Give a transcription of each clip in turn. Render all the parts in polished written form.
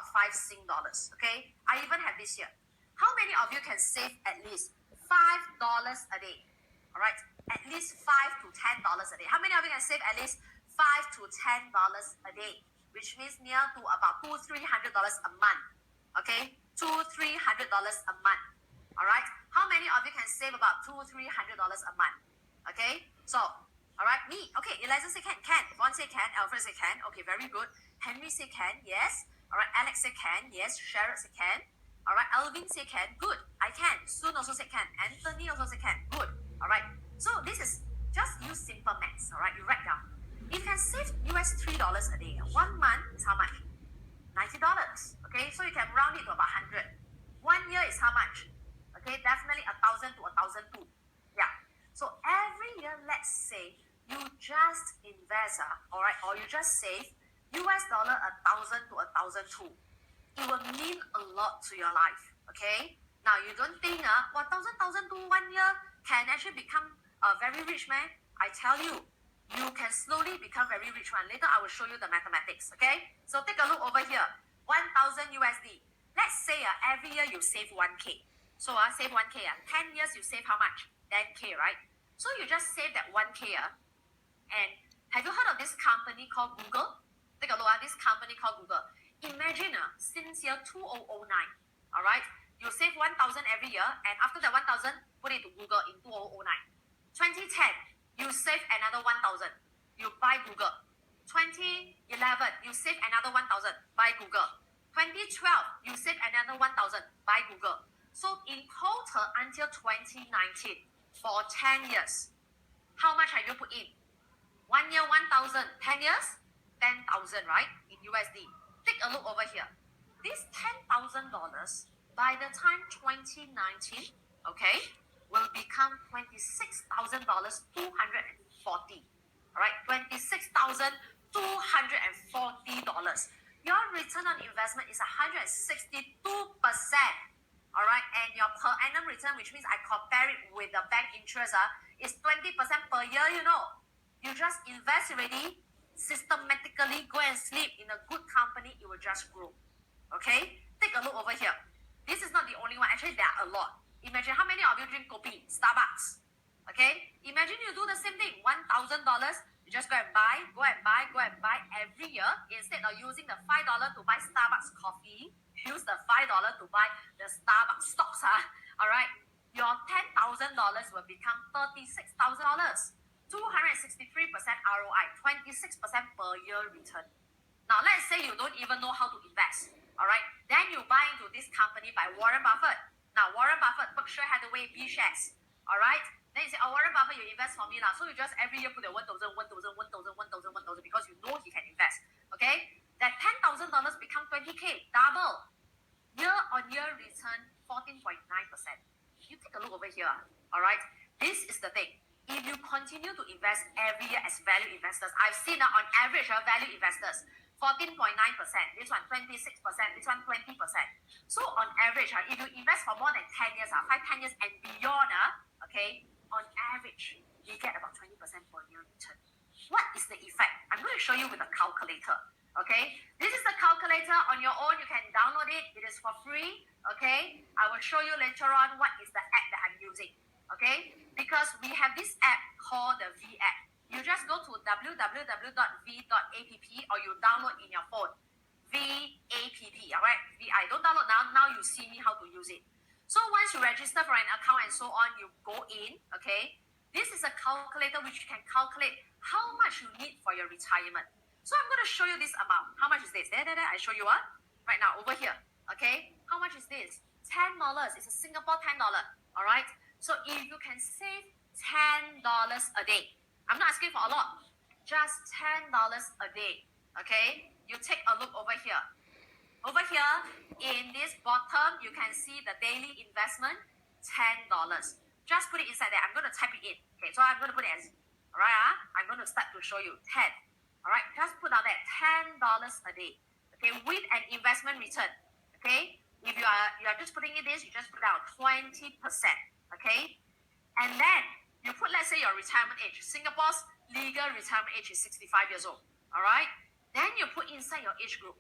about 5 Sing dollars, okay? I even have this here. How many of you can save at least $5 a day? All right, at least $5 to $10 a day. How many of you can save at least $5 to $10 a day? Which means near to about $200-300 a month, okay? $200-300 a month. All right, how many of you can save about $200-300 a month? Okay, so all right, me. Okay, Eliza say can. Vaughn say can. Alfred say can. Okay, very good. Henry say can. Yes. All right, Alex say can. Yes. Sharon say can. All right, Alvin say can. Good. I can. Soon also say can. Anthony also say can. Good. All right. So this is just use simple maths. All right, you write down. If you can save US $3 a day, 1 month is how much? $90. Okay, so you can round it to about 100. 1 year is how much? Okay, definitely 1,000 to 1,002. Yeah. So every year, let's say you just invest, all right, or you just save US dollar 1,000 to 1,002. It will mean a lot to your life. Okay. Now you don't think, 1,000 to 1 year can actually become very rich, man. I tell you, you can slowly become very rich one. Later, I will show you the mathematics, okay? So take a look over here. 1,000 USD. Let's say every year you save 1K. So save 1K. 10 years you save how much? 10K, right? So you just save that 1K. And have you heard of this company called Google? Take a look at this company called Google. Imagine since year 2009, all right? You save 1,000 every year, and after that 1,000, put it to Google in 2009. 2010, you save another 1,000. You buy Google. 2011, you save another 1,000. Buy Google. 2012, you save another 1,000. Buy Google. So in total, until 2019, for 10 years, how much have you put in? 1 year, 1,000. 10 years, 10,000, right? In USD. Take a look over here. This $10,000, by the time 2019, okay, will become $26,240. All right, $26,240. Your return on investment is 162%. All right, and your per annum return, which means I compare it with the bank interest, is 20% per year. You know, you just invest already. Systematically go and sleep in a good company, it will just grow. Okay, take a look over here. This is not the only one. Actually, there are a lot. Imagine how many of you drink kopi, Starbucks. Okay, imagine you do the same thing. $1,000, you just go and buy every year. Instead of using the $5 to buy Starbucks coffee, use the $5 to buy the Starbucks stocks. All right, your $10,000 will become $36,000. 263% ROI, 26% per year return. Now, let's say you don't even know how to invest, all right? Then you buy into this company by Warren Buffett. Now, Warren Buffett, Berkshire Hathaway, B shares, all right? Then you say, Warren Buffett, you invest for me now. So you just every year put the 1,000, because you know he can invest, okay? That $10,000 become 20K, double. Year-on-year return, 14.9%. You take a look over here, all right? This is the thing. If you continue to invest every year as value investors, I've seen on average value investors, 14.9%, this one 26%, this one 20%. So on average, if you invest for more than 10 years, 10 years and beyond, okay, on average, you get about 20% per year return. What is the effect? I'm going to show you with a calculator, okay? This is the calculator on your own. You can download it. It is for free, okay? I will show you later on what is the app that I'm using. Okay, because we have this app called the V app. You just go to www.v.app or you download in your phone. VAPP, all right? VI. Don't download now. Now you see me how to use it. So once you register for an account and so on, you go in, okay? This is a calculator which can calculate how much you need for your retirement. So I'm going to show you this amount. How much is this? There. I show you right now over here, okay? How much is this? $10. It's a Singapore $10, all right? So if you can save $10 a day, I'm not asking for a lot, just $10 a day, okay? You take a look over here. Over here, in this bottom, you can see the daily investment, $10. Just put it inside there. I'm going to type it in. Okay, so I'm going to put it as, all right, I'm going to start to show you 10. All right, just put out there, $10 a day, okay, with an investment return, okay? If you are just putting in this, you just put down 20%. Okay, and then you put, let's say, your retirement age. Singapore's legal retirement age is 65 years old. All right, then you put inside your age group.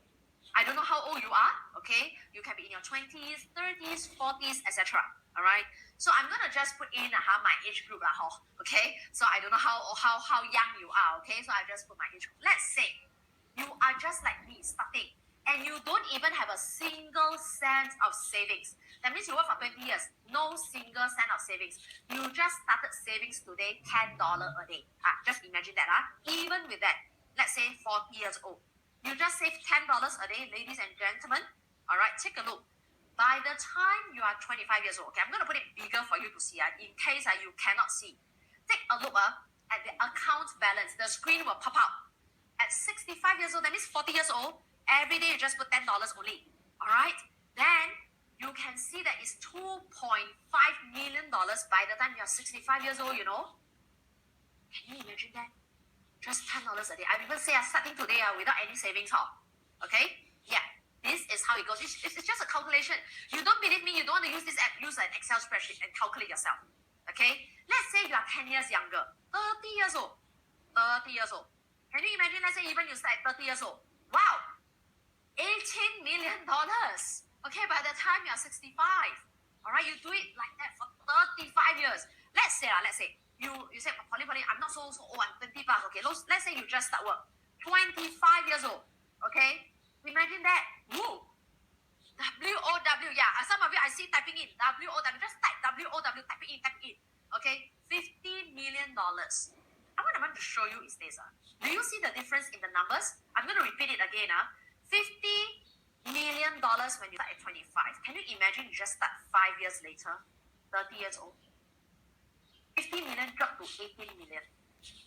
I don't know how old you are. Okay, you can be in your 20s, 30s, 40s, etc. All right. So I'm gonna just put in my age group okay. So I don't know how young you are. Okay, so I just put my age group. Let's say you are just like me, starting, and you don't even have a single cent of savings. That means you work for 20 years, no single cent of savings. You just started savings today, $10 a day. Just imagine that. Even with that, let's say 40 years old, you just save $10 a day, ladies and gentlemen. All right, take a look. By the time you are 25 years old, okay, I'm going to put it bigger for you to see, in case you cannot see. Take a look at the account balance. The screen will pop out. At 65 years old, that means 40 years old, every day you just put $10 only. All right? Then you can see that it's $2.5 million by the time you're 65 years old, you know? Can you imagine that? Just $10 a day. I even say starting today without any savings. Okay? Yeah. This is how it goes. It's just a calculation. You don't believe me, you don't want to use this app, use an Excel spreadsheet and calculate yourself. Okay? Let's say you are 10 years younger. 30 years old. 30 years old. Can you imagine, let's say even you start at 30 years old. Wow. $18 million. Okay, by the time you're 65. Alright, you do it like that for 35 years. Let's say, you say, Polly, I'm not so old, I'm 20 plus. Okay, let's say you just start work. 25 years old. Okay? Imagine that. Woo! W-O-W, yeah. Some of you I see typing in W-O-W. Just type W-O-W, type it in. Okay? $50 million. What I want to show you is this. Do you see the difference in the numbers? I'm going to repeat it again. $50 million when you start at 25. Can you imagine you just start 5 years later, 30 years old? 50 million dropped to 18 million.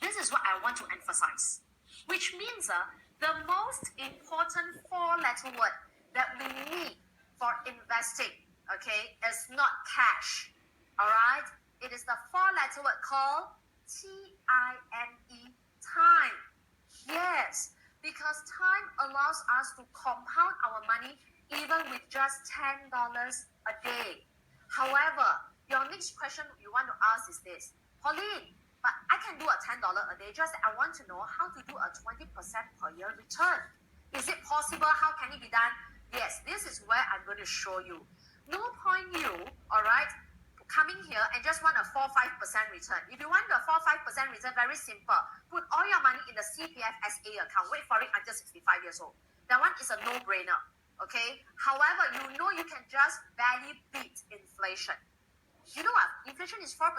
This is what I want to emphasize. Which means the most important four-letter word that we need for investing, okay, is not cash. All right? It is the four-letter word called T-I-M-E, time. Yes, because time allows us to compound our money even with just $10 a day. However, your next question you want to ask is this, Pauline, but I can do a $10 a day, just I want to know how to do a 20% per year return. Is it possible? How can it be done? Yes, this is where I'm going to show you. No point you, all right, coming here and just want a 4-5% return. If you want the 4-5% return, very simple. Put all your money in the CPF SA account. Wait for it until 65 years old. That one is a no-brainer, okay? However, you know you can just barely beat inflation. You know what? Inflation is 4%,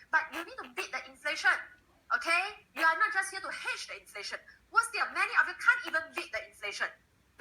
but you need to beat the inflation, okay? You are not just here to hedge the inflation. Worse still, many of you can't even beat the inflation.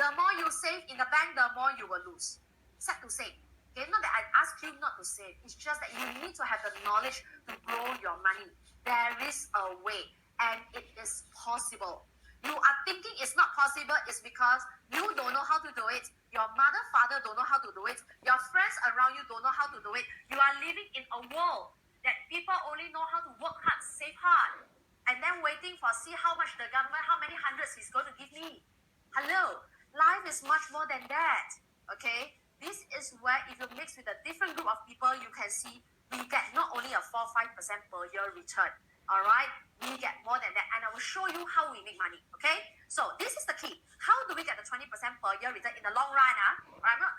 The more you save in the bank, the more you will lose. Sad to say. Okay, not that I ask you not to save. It's just that you need to have the knowledge to grow your money. There is a way, and it is possible. You are thinking it's not possible, it's because you don't know how to do it. Your mother, father don't know how to do it. Your friends around you don't know how to do it. You are living in a world that people only know how to work hard, save hard, and then waiting for see how much the government, how many hundreds is going to give me. Hello, life is much more than that. Okay, this is where if you mix with a different group of people, you can see we get not only a 4-5% per year return. All right, we get more than that, and I will show you how we make money. Okay, so this is the key. How do we get the 20% per year return in the long run?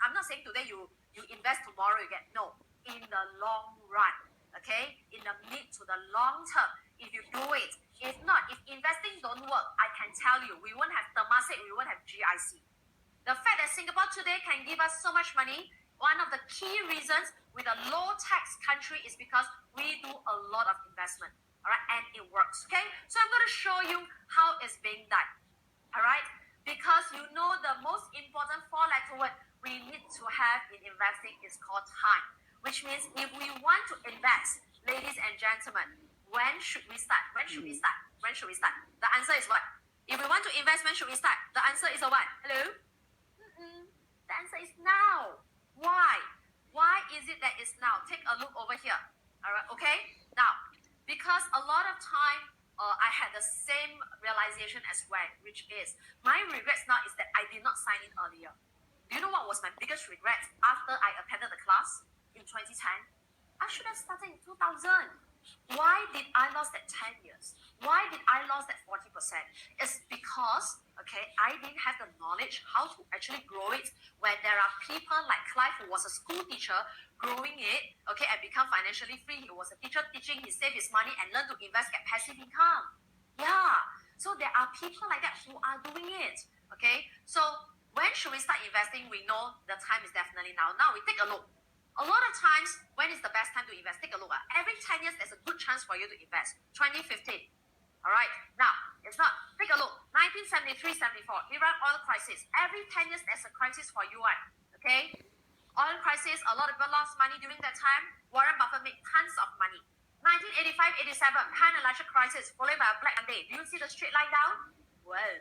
I'm not saying today you invest, tomorrow you get. No, in the long run. Okay, in the mid to the long term. If you do it, if not, if investing don't work, I can tell you we won't have Temasek, we won't have GIC. The fact that Singapore today can give us so much money, one of the key reasons with a low tax country is because we do a lot of investment. All right, and it works. Okay, so I'm going to show you how it's being done. All right, because you know the most important four-letter word we need to have in investing is called time, which means if we want to invest, ladies and gentlemen, when should we start? When should we start? When should we start? The answer is what? If we want to invest, when should we start? The answer is a what? Hello? The answer is now. Why? Why is it that it's now? Take a look over here. All right, okay? Now, because a lot of time I had the same realization as well, which is my regrets now is that I did not sign in earlier. Do you know what was my biggest regret after I attended the class in 2010? I should have started in 2000. Why did I lost that 10 years? Why did I lost that 40%? It's because, okay, I didn't have the knowledge how to actually grow it when there are people like Clive who was a school teacher growing it, okay, and become financially free. He was a teacher teaching, he saved his money and learned to invest, get passive income. Yeah. So there are people like that who are doing it. Okay. So when should we start investing? We know the time is definitely now. Now we take a look. A lot of times, when is the best time to invest? Take a look. Every 10 years, there's a good chance for you to invest. 2015. All right. Now, it's not. Take a look. 1973-74, Iran oil crisis. Every 10 years, there's a crisis for yuan. Okay. Oil crisis, a lot of people lost money during that time. Warren Buffett made tons of money. 1985-87, Pan Electric crisis, followed by a Black Monday. Do you see the straight line down? Well,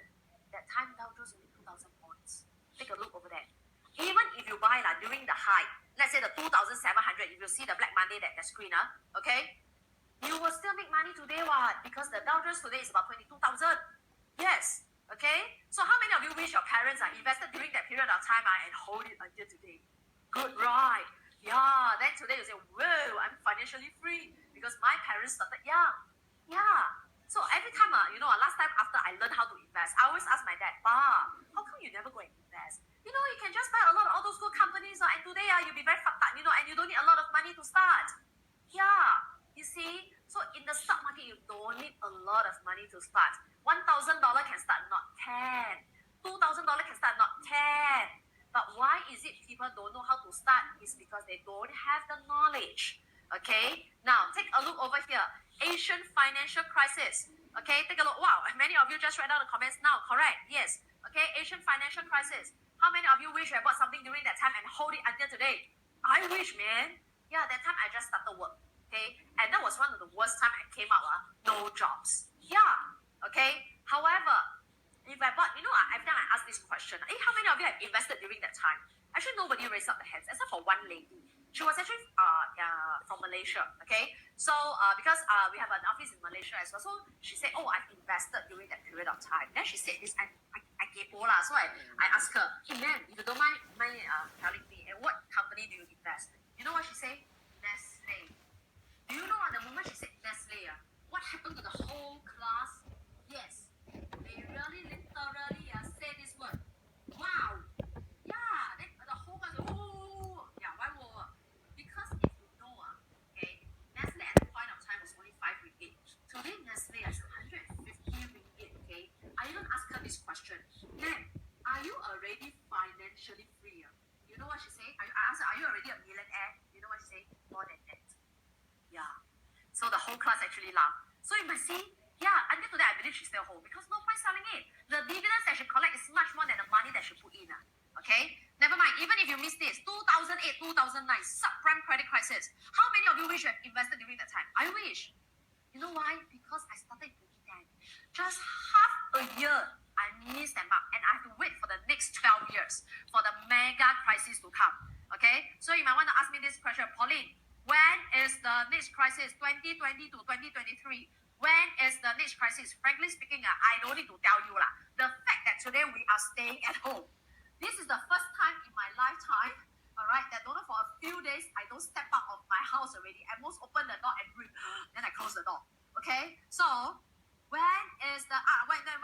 that time Dow Jones only 2,000 points. Take a look over there. Even if you buy during the high, let's say the 2,700, if you see the Black Monday, that screen, okay, you will still make money today, what? Because the Dow Jones today is about 22,000. Yes, okay? So how many of you wish your parents are invested during that period of time and hold it until today? Good, right? Yeah, then today you say, whoa, I'm financially free because my parents started young. Yeah. So every time, last time after I learned how to invest, I always ask my dad, Pa, how come you never go and invest? You can just buy a lot of all those good companies, and today you'll be very fucked up, and you don't need a lot of money to start. Yeah, you see? So in the stock market, you don't need a lot of money to start. $1,000 can start, not 10. $2,000 can start, not 10. But why is it people don't know how to start? It's because they don't have the knowledge. Okay? Now, take a look over here. Asian financial crisis. Okay, take a look. Wow, many of you just write down the comments now. Correct. Yes. Okay, Asian financial crisis. How many of you wish you had bought something during that time and hold it until today? I wish, man. Yeah, that time I just started work. Okay, and that was one of the worst time I came out. No jobs. Yeah. Okay. However, if I bought, every time I ask this question, how many of you have invested during that time? Actually, nobody raised up their hands except for one lady. She was actually from Malaysia, okay? So because we have an office in Malaysia as well, so she said, oh, I've invested during that period of time. Then she said this, I gave lah. So I asked her, hey ma'am, if you don't mind telling me, what company do you invest? You know what she said? Nestle. Do you know at the moment she said Nestle, what happened to the whole class? Yes, they really literally say this word. Wow. Yeah, then the whole class, oh, yeah, why war? Because if you know, okay, Nestle at the point of time was only 5 ringgit. Today Nestle is 150 ringgit, okay? I even asked her this question, ma'am, are you already financially free? You know what she said? I asked her, are you already a millionaire? You know what she said? More than that. Yeah. So the whole class actually laughed. So you must see, yeah, until today I believe she's still whole because no point selling it. The dividends that she collect is much more than the money that she put in. Okay? Never mind, even if you miss this, 2008, 2009, subprime credit crisis. How many of you wish you have invested during that time? I wish. You know why? Because I started in 2010. Just half a year, I missed them out. And I have to wait for the next 12 years for the mega crisis to come. Okay? So you might want to ask me this question, Pauline. When is the next crisis? 2020 to 2023. When is the next crisis? Frankly speaking, I don't need to tell you. The fact that today we are staying at home. This is the first time in my lifetime, all right, that for a few days, I don't step out of my house already. I most open the door and breathe. Then I close the door. Okay? So, when is the, when? Let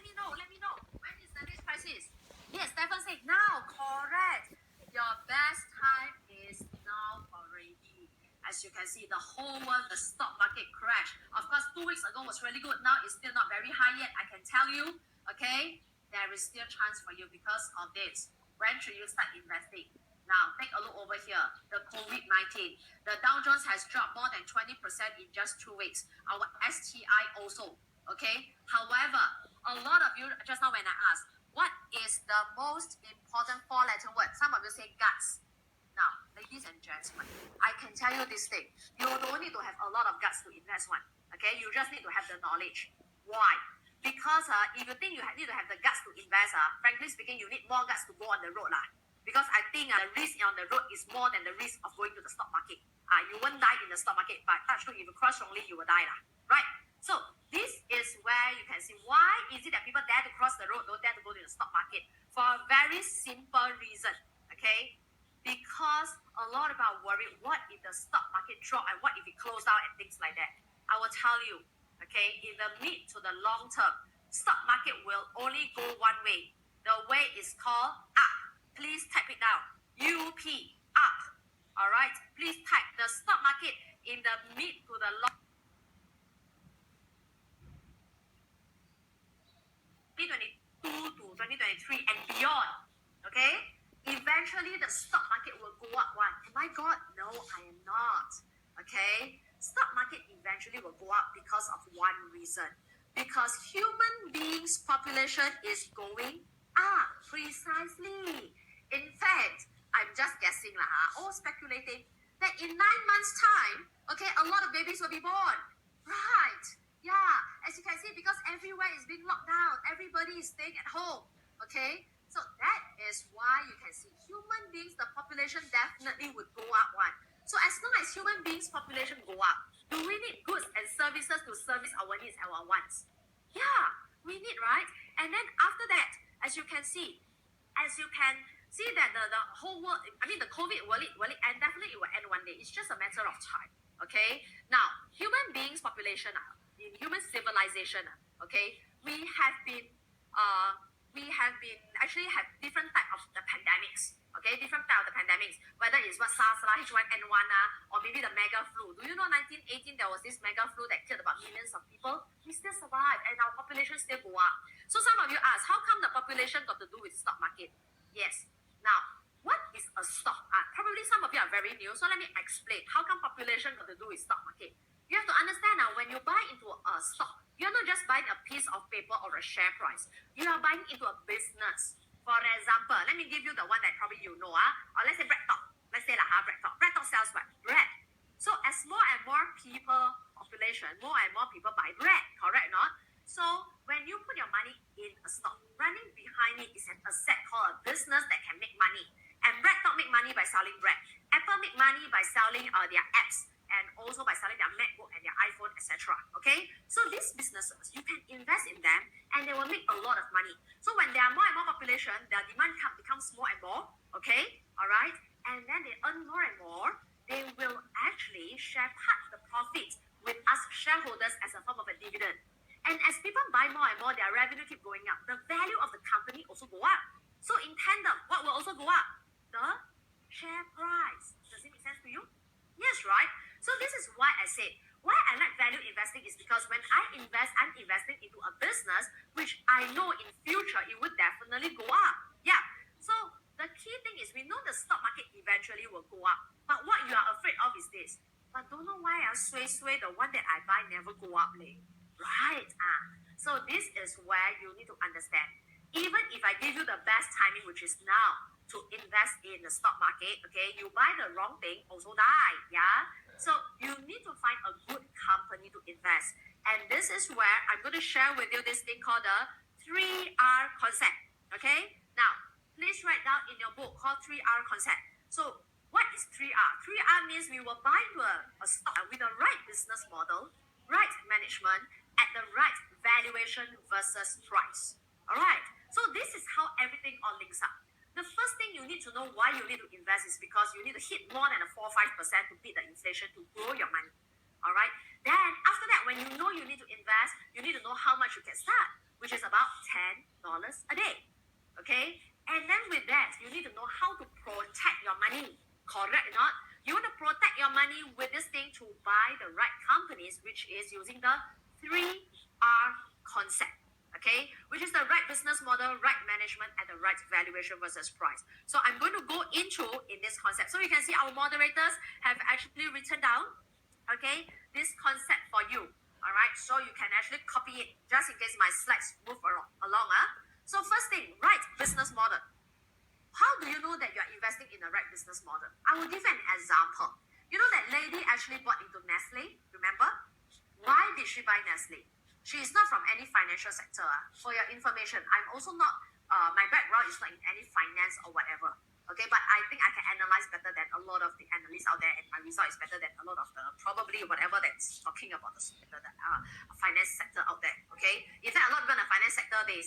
me know. When is the next crisis? Yes, Stephen said, now, correct. Your best time is now already. As you can see, the whole world, the stock market crashed. Of course, 2 weeks ago was really good. Now it's still not very high yet. I can tell you, okay, there is still chance for you because of this. When should you start investing? Now, take a look over here. The COVID-19. The Dow Jones has dropped more than 20% in just 2 weeks. Our STI also, okay? However, a lot of you, just now when I asked, what is the most important 4-letter word? Some of you say guts. Now, ladies and gentlemen, I can tell you this thing. You don't need to have a lot of guts to invest one. Okay? You just need to have the knowledge. Why? Because if you think you need to have the guts to invest, frankly speaking, you need more guts to go on the road. Because I think the risk on the road is more than the risk of going to the stock market. You won't die in the stock market, but touch wood, if you cross wrongly, you will die. Right? So, this is where you can see why is it that people dare to cross the road, don't dare to go to the stock market. For a very simple reason. Okay? because a lot of people are worried, what if the stock market drop and what if it closed down and things like that? I will tell you, okay, in the mid to the long term, stock market will only go one way. The way is called up. Please type it down. UP, up. All right, please type the stock market in the mid to the long 2022 to 2023 and beyond. Okay? Eventually the stock market will go up one. Am I God? No, I am not. Okay? Stock market eventually will go up because of one reason. Because human beings population is going up. Precisely. In fact, I'm just guessing lah, or speculating that in 9 months time, okay, a lot of babies will be born. Right. Yeah, as you can see, because everywhere is being locked down, everybody is staying at home. Okay, so that is why you can see human beings, the population definitely would go up one. So as long as human beings population go up, do we need goods and services to service our needs and our wants? Yeah, we need, right? And then after that, as you can see that the whole world, I mean the COVID will it end? Definitely it will end one day. It's just a matter of time. Okay, now human beings population in human civilization, okay, we have been actually have different type of the pandemics, okay, different type of the pandemics, whether it's what SARS H1N1 or maybe the mega flu. Do you know 1918 there was this mega flu that killed about millions of people? We still survive and our population still go up. So some of you ask, how come the population got to do with stock market? Yes. Now, what is a stock? Probably some of you are very new, so let me explain. How come population got to do with stock market? You have to understand now, when you buy into a stock, you're not just buying a piece of paper or a share price. You are buying into a business. For example, let me give you the one that probably you know, or let's say bread talk. Let's say bread talk. Bread talk sells what? Bread. So as more and more people, population, more and more people buy bread, correct or not? So when you put your money in a stock, running behind it is an asset called a business that can make money. And bread talk make money by selling bread. Apple make money by selling their apps, and also by selling their MacBook and their iPhone, etc. Okay? So these businesses, you can invest in them and they will make a lot of money. So when there are more and more population, their demand becomes more and more, okay? Alright? And then they earn more and more, they will actually share part of the profit with us shareholders as a form of a dividend. And as people buy more and more, their revenue keep going up. The value of the company also go up. So in tandem, what will also go up? The share price. Does it make sense to you? Yes, right? So this is why I said, why I like value investing is because when I invest, I'm investing into a business which I know in future it would definitely go up. Yeah. So the key thing is we know the stock market eventually will go up. But what you are afraid of is this. But don't know why sway, the one that I buy never go up, right? So this is where you need to understand. Even if I give you the best timing, which is now, to invest in the stock market, okay, you buy the wrong thing, also die, yeah? So you need to find a good company to invest. And this is where I'm going to share with you this thing called the 3R concept, okay? Now, please write down in your book called 3R concept. So what is 3R? 3R means we will buy a stock with the right business model, right management, at the right valuation versus price. All right? So this is how everything all links up. The first thing you need to know why you need to invest is because you need to hit more than a 4-5% to beat the inflation to grow your money. All right? Then after that, when you know you need to invest, you need to know how much you can start, which is about $10 a day. Okay? And then with that, you need to know how to protect your money. Correct or not? You want to protect your money with this thing to buy the right companies, which is using the 3R concept. Okay, which is the right business model, right management, and the right valuation versus price. So I'm going to go into in this concept. So you can see our moderators have actually written down, okay, this concept for you. All right, so you can actually copy it just in case my slides move along. So first thing, right business model. How do you know that you're investing in the right business model? I will give an example. You know that lady actually bought into Nestle, remember? Why did she buy Nestle? She is not from any financial sector. For your information, I'm also not, my background is not in any finance or whatever. Okay, but I think I can analyze better than a lot of the analysts out there, and my result is better than a lot of the probably whatever that's talking about the finance sector out there. Okay, in fact, a lot of people in the finance sector, they